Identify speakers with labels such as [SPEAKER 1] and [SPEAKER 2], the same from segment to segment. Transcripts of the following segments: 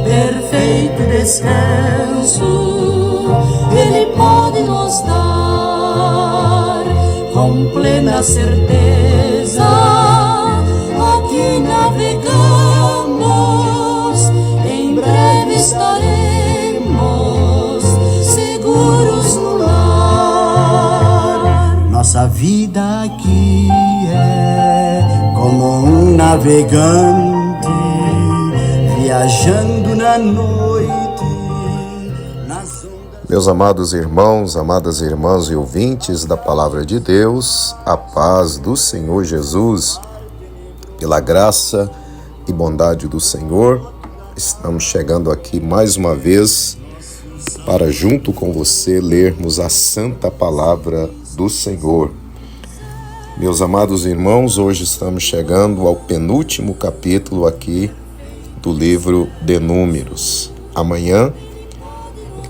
[SPEAKER 1] perfeito descanso Ele pode nos dar com plena certeza. Aqui navegamos, em breve estaremos seguros no lar.
[SPEAKER 2] Nossa vida aqui é como um navegante viajando na noite, nas ondas.
[SPEAKER 3] Meus amados irmãos, amadas irmãs e ouvintes da Palavra de Deus, a paz do Senhor Jesus, pela graça e bondade do Senhor, estamos chegando aqui mais uma vez para, junto com você, lermos a Santa Palavra do Senhor. Meus amados irmãos, hoje estamos chegando ao penúltimo capítulo aqui do livro de Números. Amanhã,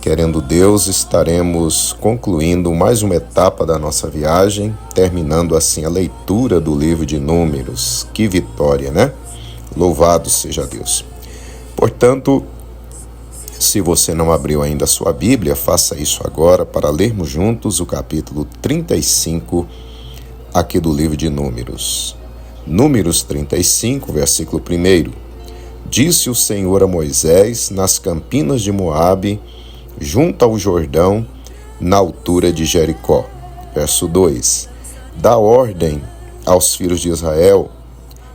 [SPEAKER 3] querendo Deus, estaremos concluindo mais uma etapa da nossa viagem, terminando assim a leitura do livro de Números. Que vitória, né? Louvado seja Deus. Portanto, se você não abriu ainda a sua Bíblia, faça isso agora para lermos juntos o capítulo 35 aqui do livro de Números. Números 35, versículo 1. Disse o Senhor a Moisés nas campinas de Moabe, junto ao Jordão, na altura de Jericó. Verso 2. Dá ordem aos filhos de Israel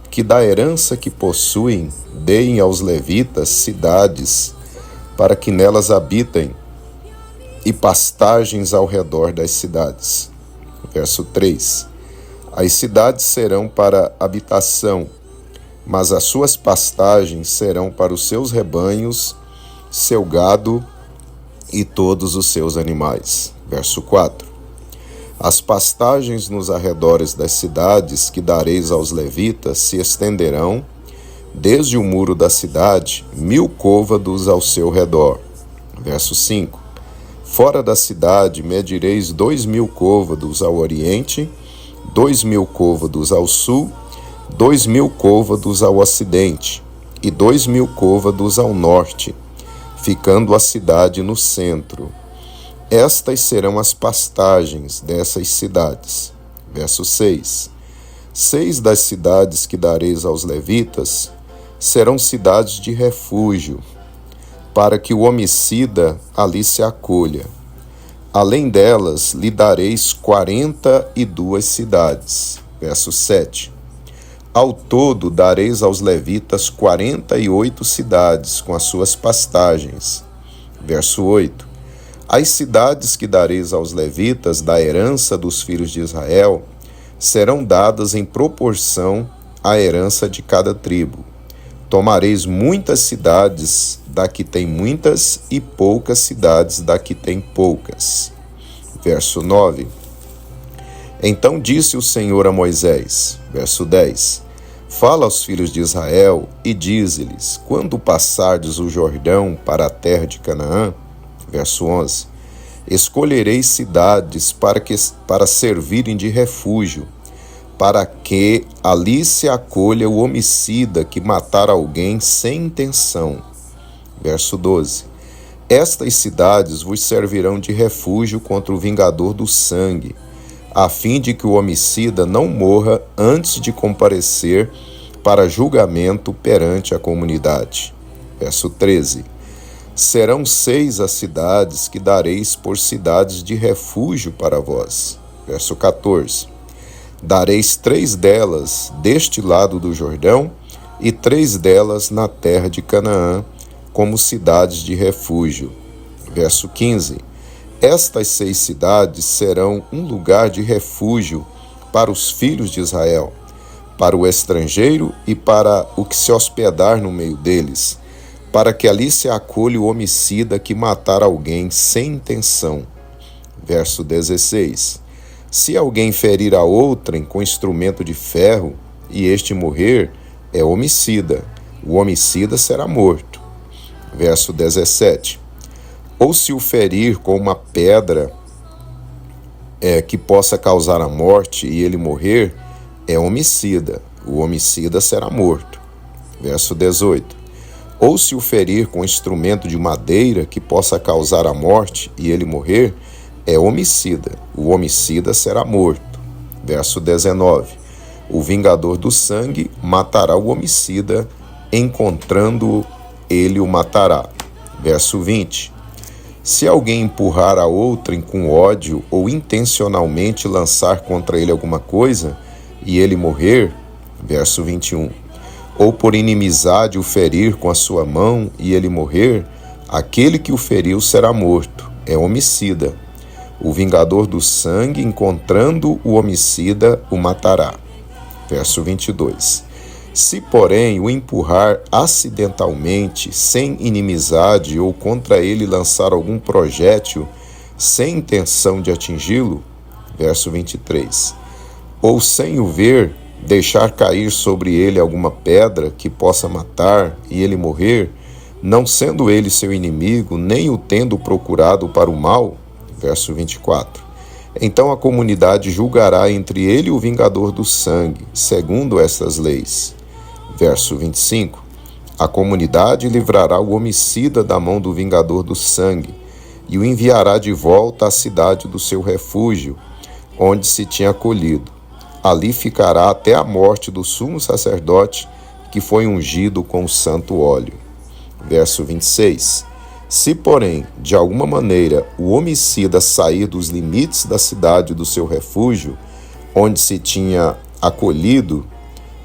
[SPEAKER 3] que da herança que possuem deem aos levitas cidades para que nelas habitem e pastagens ao redor das cidades. Verso 3. As cidades serão para habitação, mas as suas pastagens serão para os seus rebanhos, seu gado e todos os seus animais. Verso 4. As pastagens nos arredores das cidades que dareis aos levitas se estenderão, desde o muro da cidade, 1000 côvados ao seu redor. Verso 5. Fora da cidade medireis 2000 côvados ao oriente, 2000 côvados ao sul, 2000 côvados ao ocidente e 2000 côvados ao norte, ficando a cidade no centro. Estas serão as pastagens dessas cidades. Verso 6. 6 das cidades que dareis aos levitas serão cidades de refúgio, para que o homicida ali se acolha. Além delas, lhe dareis 42 cidades. Verso 7. Ao todo, dareis aos levitas 48 cidades com as suas pastagens. Verso 8. As cidades que dareis aos levitas da herança dos filhos de Israel serão dadas em proporção à herança de cada tribo. Tomareis muitas cidades da que tem muitas e poucas cidades da que tem poucas. Verso 9. Então disse o Senhor a Moisés, verso 10, fala aos filhos de Israel e dize-lhes, quando passardes o Jordão para a terra de Canaã, verso 11, escolhereis cidades para servirem de refúgio, para que ali se acolha o homicida que matar alguém sem intenção. Verso 12. Estas cidades vos servirão de refúgio contra o vingador do sangue, a fim de que o homicida não morra antes de comparecer para julgamento perante a comunidade. Verso 13. Serão 6 as cidades que dareis por cidades de refúgio para vós. Verso 14. Dareis 3 delas deste lado do Jordão e 3 delas na terra de Canaã, como cidades de refúgio. Verso 15. Estas 6 cidades serão um lugar de refúgio para os filhos de Israel, para o estrangeiro e para o que se hospedar no meio deles, para que ali se acolha o homicida que matar alguém sem intenção. Verso 16. Se alguém ferir a outrem com instrumento de ferro e este morrer, é homicida. O homicida será morto. Verso 17. Ou se o ferir com uma pedra que possa causar a morte e ele morrer, é homicida. O homicida será morto. Verso 18. Ou se o ferir com instrumento de madeira que possa causar a morte e ele morrer, é homicida. O homicida será morto. Verso 19. O vingador do sangue matará o homicida, encontrando-o, ele o matará. Verso 20. Se alguém empurrar a outrem com ódio ou intencionalmente lançar contra ele alguma coisa, e ele morrer, verso 21, ou por inimizade o ferir com a sua mão e ele morrer, aquele que o feriu será morto, é homicida. O vingador do sangue, encontrando o homicida, o matará. Verso 22. Se, porém, o empurrar acidentalmente, sem inimizade, ou contra ele lançar algum projétil, sem intenção de atingi-lo, verso 23, ou sem o ver, deixar cair sobre ele alguma pedra que possa matar e ele morrer, não sendo ele seu inimigo, nem o tendo procurado para o mal, verso 24, então a comunidade julgará entre ele e o vingador do sangue, segundo estas leis. Verso 25. A comunidade livrará o homicida da mão do vingador do sangue e o enviará de volta à cidade do seu refúgio, onde se tinha acolhido. Ali ficará até a morte do sumo sacerdote, que foi ungido com o santo óleo. Verso 26. Se, porém, de alguma maneira o homicida sair dos limites da cidade do seu refúgio, onde se tinha acolhido,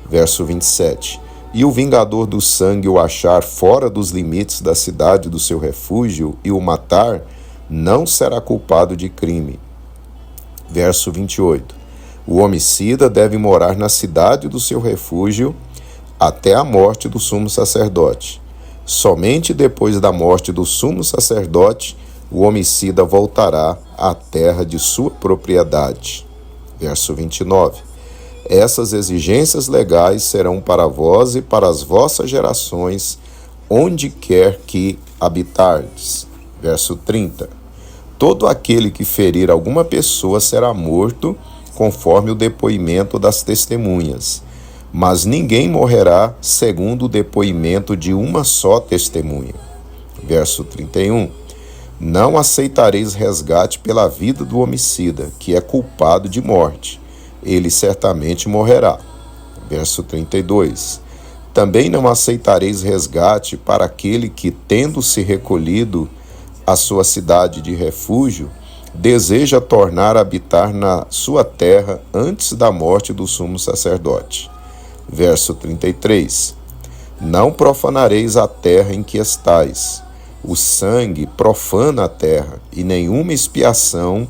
[SPEAKER 3] verso 27, e o vingador do sangue o achar fora dos limites da cidade do seu refúgio e o matar, não será culpado de crime. Verso 28. O homicida deve morar na cidade do seu refúgio até a morte do sumo sacerdote. Somente depois da morte do sumo sacerdote, o homicida voltará à terra de sua propriedade. Verso 29. Essas exigências legais serão para vós e para as vossas gerações, onde quer que habitardes. Verso 30. Todo aquele que ferir alguma pessoa será morto, conforme o depoimento das testemunhas. Mas ninguém morrerá segundo o depoimento de uma só testemunha. Verso 31. Não aceitareis resgate pela vida do homicida, que é culpado de morte. Ele certamente morrerá. Verso 32. Também não aceitareis resgate para aquele que, tendo-se recolhido à sua cidade de refúgio, deseja tornar a habitar na sua terra antes da morte do sumo sacerdote. Verso 33. Não profanareis a terra em que estais. O sangue profana a terra, e nenhuma expiação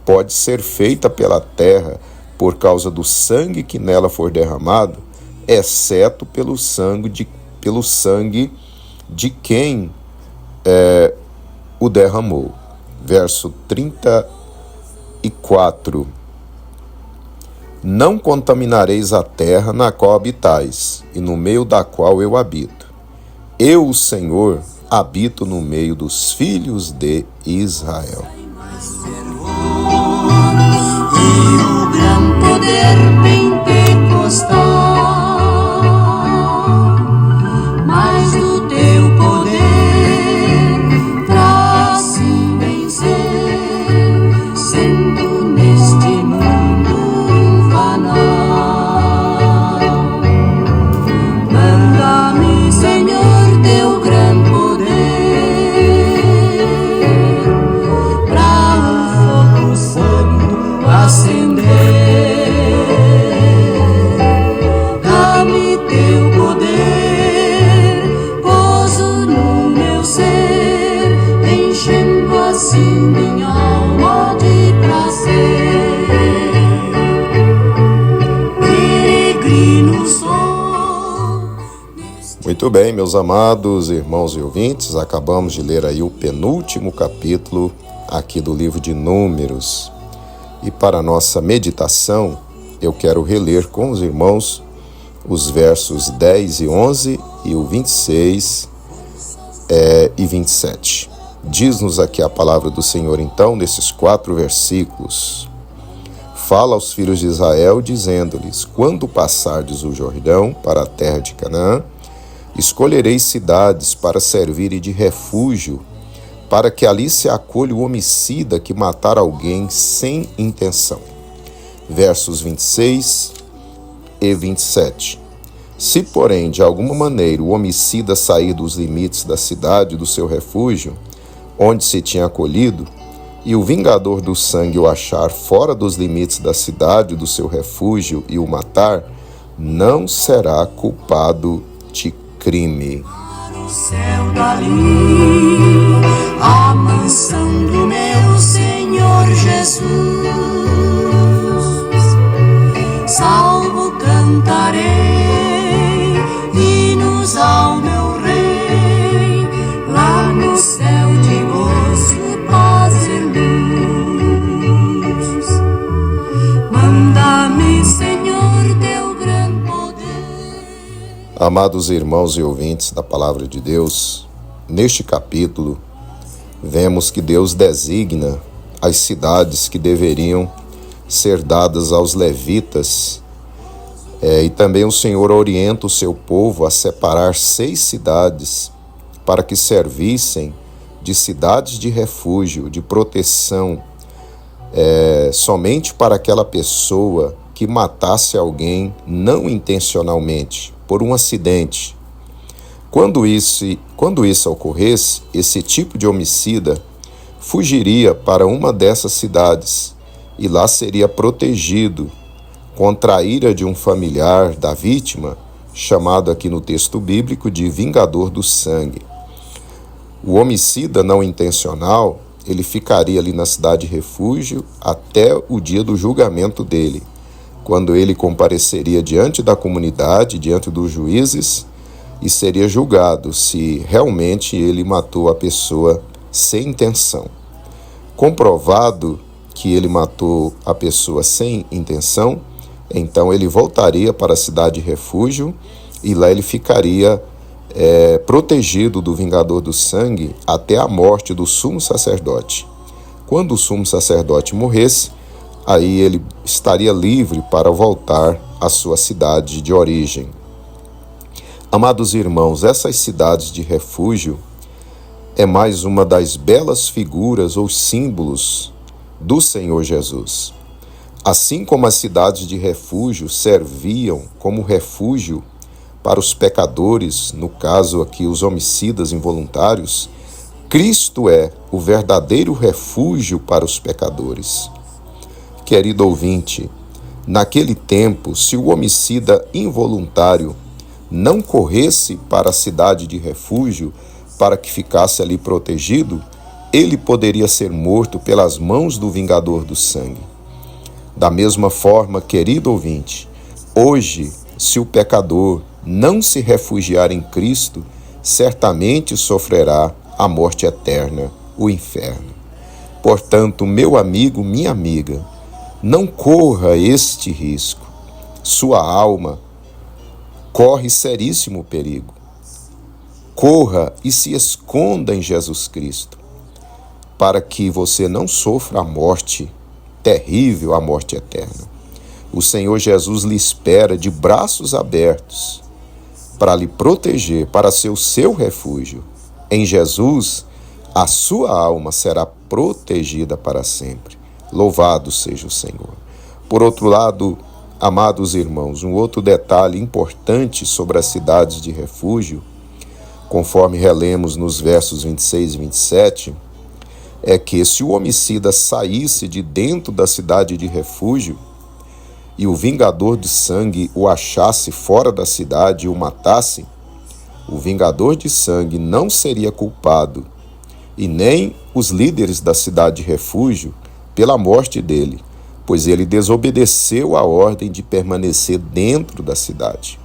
[SPEAKER 3] pode ser feita pela terra por causa do sangue que nela for derramado, exceto pelo sangue de quem o derramou. Verso 34. Não contaminareis a terra na qual habitais, e no meio da qual eu habito. Eu, o Senhor, habito no meio dos filhos de Israel.
[SPEAKER 1] Poder pentecostal, mas do teu poder pra se vencer, sendo neste mundo banal. Manda-me, Senhor, teu grande poder, pra o fogo santo acender.
[SPEAKER 3] Muito bem, meus amados irmãos e ouvintes, acabamos de ler aí o penúltimo capítulo aqui do livro de Números. E para a nossa meditação, eu quero reler com os irmãos os versos 10 e 11 e o 26 e 27. Diz-nos aqui a palavra do Senhor, então, nesses 4 versículos. Fala aos filhos de Israel, dizendo-lhes: quando passardes o Jordão para a terra de Canaã, Escolhereis cidades para servirem de refúgio, para que ali se acolha o homicida que matar alguém sem intenção. Versos 26 e 27. Se, porém, de alguma maneira o homicida sair dos limites da cidade do seu refúgio, onde se tinha acolhido, e o vingador do sangue o achar fora dos limites da cidade do seu refúgio e o matar, não será culpado de crime.
[SPEAKER 1] Para o céu dali, a mansão do meu Senhor Jesus, salvo cantarei, hinos ao meu Rei, lá no céu de gozo, paz e luz. Manda-me, Senhor, teu grande poder.
[SPEAKER 3] Amados irmãos e ouvintes da Palavra de Deus, neste capítulo, vemos que Deus designa as cidades que deveriam ser dadas aos levitas, e também o Senhor orienta o seu povo a separar 6 cidades para que servissem de cidades de refúgio, de proteção, somente para aquela pessoa que matasse alguém não intencionalmente, por um acidente. Quando isso ocorresse, esse tipo de homicida fugiria para uma dessas cidades e lá seria protegido contra a ira de um familiar da vítima, chamado aqui no texto bíblico de vingador do sangue. O homicida não intencional, ele ficaria ali na cidade de refúgio até o dia do julgamento dele, quando ele compareceria diante da comunidade, diante dos juízes, e seria julgado se realmente ele matou a pessoa sem intenção. Comprovado que ele matou a pessoa sem intenção, então ele voltaria para a cidade de refúgio e lá ele ficaria protegido do vingador do sangue até a morte do sumo sacerdote. Quando o sumo sacerdote morresse, aí ele estaria livre para voltar à sua cidade de origem. Amados irmãos, essas cidades de refúgio é mais uma das belas figuras ou símbolos do Senhor Jesus. Assim como as cidades de refúgio serviam como refúgio para os pecadores, no caso aqui os homicidas involuntários, Cristo é o verdadeiro refúgio para os pecadores. Querido ouvinte, naquele tempo, se o homicida involuntário não corresse para a cidade de refúgio para que ficasse ali protegido, ele poderia ser morto pelas mãos do vingador do sangue. Da mesma forma, querido ouvinte, hoje, se o pecador não se refugiar em Cristo, certamente sofrerá a morte eterna, o inferno. Portanto, meu amigo, minha amiga, não corra este risco. Sua alma corre seríssimo perigo. Corra e se esconda em Jesus Cristo, para que você não sofra a morte terrível, a morte eterna. O Senhor Jesus lhe espera de braços abertos para lhe proteger, para ser o seu refúgio. Em Jesus, a sua alma será protegida para sempre. Louvado seja o Senhor. Por outro lado, amados irmãos, um outro detalhe importante sobre as cidades de refúgio, conforme relemos nos versos 26 e 27, é que se o homicida saísse de dentro da cidade de refúgio e o vingador de sangue o achasse fora da cidade e o matasse, o vingador de sangue não seria culpado, e nem os líderes da cidade de refúgio pela morte dele, pois ele desobedeceu a ordem de permanecer dentro da cidade.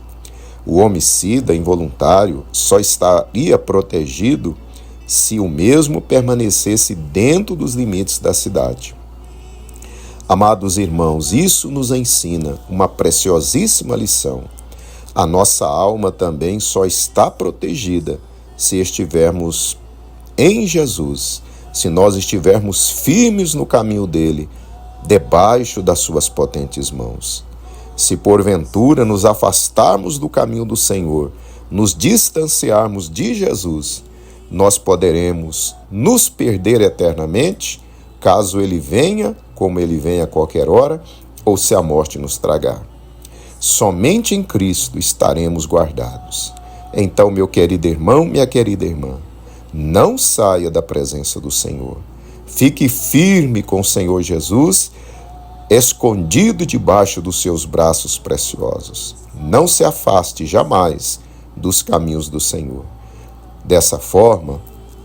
[SPEAKER 3] O homicida involuntário só estaria protegido se o mesmo permanecesse dentro dos limites da cidade. Amados irmãos, isso nos ensina uma preciosíssima lição. A nossa alma também só está protegida se estivermos em Jesus, se nós estivermos firmes no caminho dele, debaixo das suas potentes mãos. Se porventura nos afastarmos do caminho do Senhor, nos distanciarmos de Jesus, nós poderemos nos perder eternamente, caso Ele venha, como Ele vem a qualquer hora, ou se a morte nos tragar. Somente em Cristo estaremos guardados. Então, meu querido irmão, minha querida irmã, não saia da presença do Senhor. Fique firme com o Senhor Jesus, escondido debaixo dos seus braços preciosos. Não se afaste jamais dos caminhos do Senhor. Dessa forma,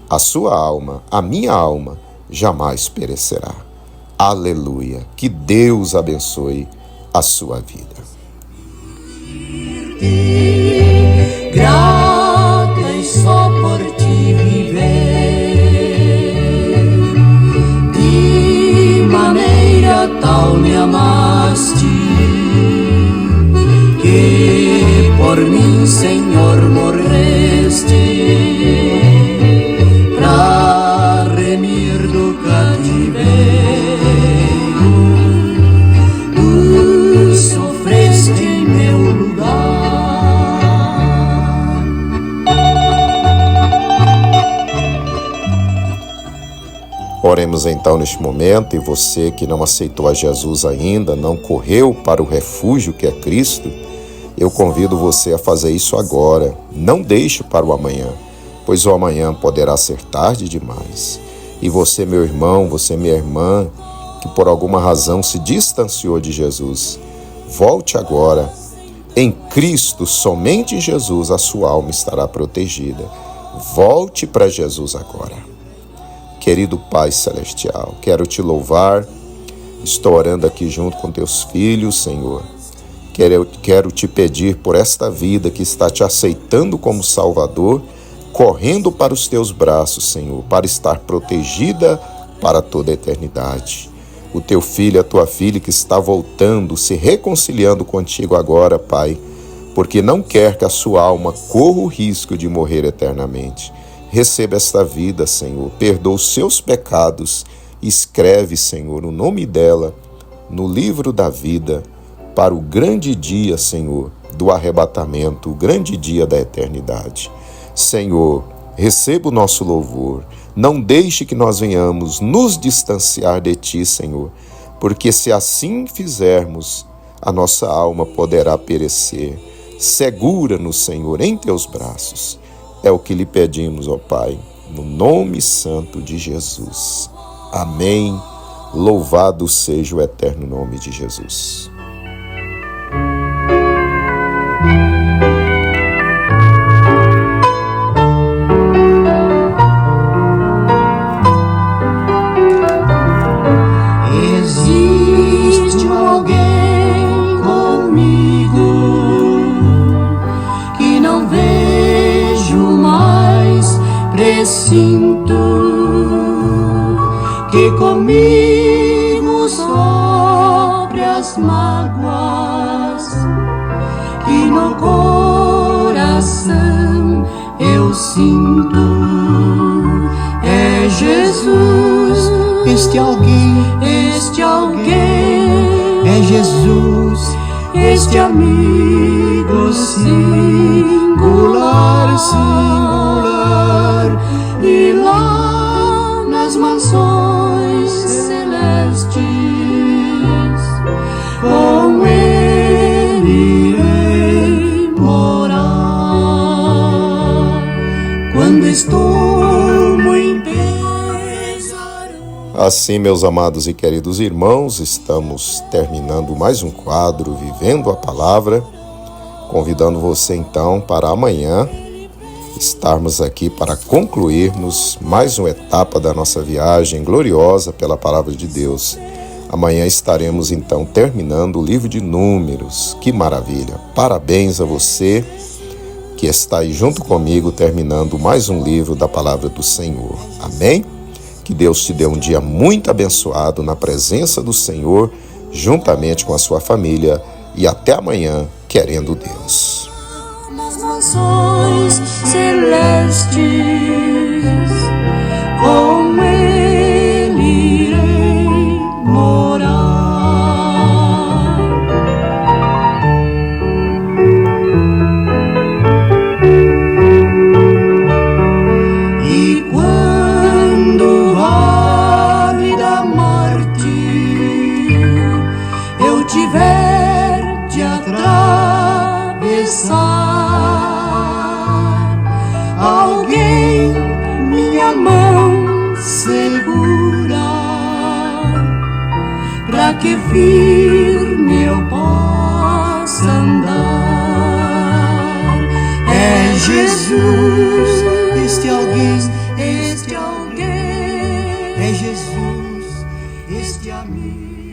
[SPEAKER 3] a sua alma, a minha alma, jamais perecerá. Aleluia! Que Deus abençoe a sua vida.
[SPEAKER 1] Grata e só por ti viver, de maneira tal me amaste, que por mim, Senhor, morreste, pra remir do cativeiro, tu sofreste em meu lugar.
[SPEAKER 3] Oremos então neste momento, e você que não aceitou a Jesus ainda, não correu para o refúgio que é Cristo, eu convido você a fazer isso agora. Não deixe para o amanhã, pois o amanhã poderá ser tarde demais. E você, meu irmão, você, minha irmã, que por alguma razão se distanciou de Jesus, volte agora. Em Cristo, somente em Jesus, a sua alma estará protegida. Volte para Jesus agora. Querido Pai Celestial, quero te louvar. Estou orando aqui junto com teus filhos, Senhor. Quero te pedir por esta vida que está te aceitando como Salvador, correndo para os teus braços, Senhor, para estar protegida para toda a eternidade. O teu filho, a tua filha que está voltando, se reconciliando contigo agora, Pai, porque não quer que a sua alma corra o risco de morrer eternamente. Receba esta vida, Senhor, perdoa os seus pecados, escreve, Senhor, o nome dela no livro da vida, para o grande dia, Senhor, do arrebatamento, o grande dia da eternidade. Senhor, receba o nosso louvor. Não deixe que nós venhamos nos distanciar de Ti, Senhor, porque se assim fizermos, a nossa alma poderá perecer. Segura-nos, Senhor, em Teus braços. É o que lhe pedimos, ó Pai, no nome santo de Jesus. Amém. Louvado seja o eterno nome de Jesus.
[SPEAKER 1] Existe alguém comigo que não vejo mais, presinto que comigo sobre as mágoas que no coração eu sinto. É Jesus,
[SPEAKER 2] Este alguém é Jesus,
[SPEAKER 1] este amigo singular, e lá nas mansões celestes com ele irei morar. Quando estou muito pesaroso.
[SPEAKER 3] Assim, meus amados e queridos irmãos, estamos terminando mais um quadro, Vivendo a Palavra, convidando você então para amanhã estarmos aqui para concluirmos mais uma etapa da nossa viagem gloriosa pela Palavra de Deus. Amanhã estaremos então terminando o livro de Números. Que maravilha! Parabéns a você que está aí junto comigo terminando mais um livro da Palavra do Senhor. Amém? Que Deus te dê um dia muito abençoado na presença do Senhor, juntamente com a sua família, e até amanhã, querendo Deus.
[SPEAKER 1] Nas mansões celestes com ele irei morar. alguém minha mão segura, pra que firme eu possa andar. É Jesus,
[SPEAKER 2] este alguém,
[SPEAKER 1] este alguém,
[SPEAKER 2] é Jesus,
[SPEAKER 1] este amigo.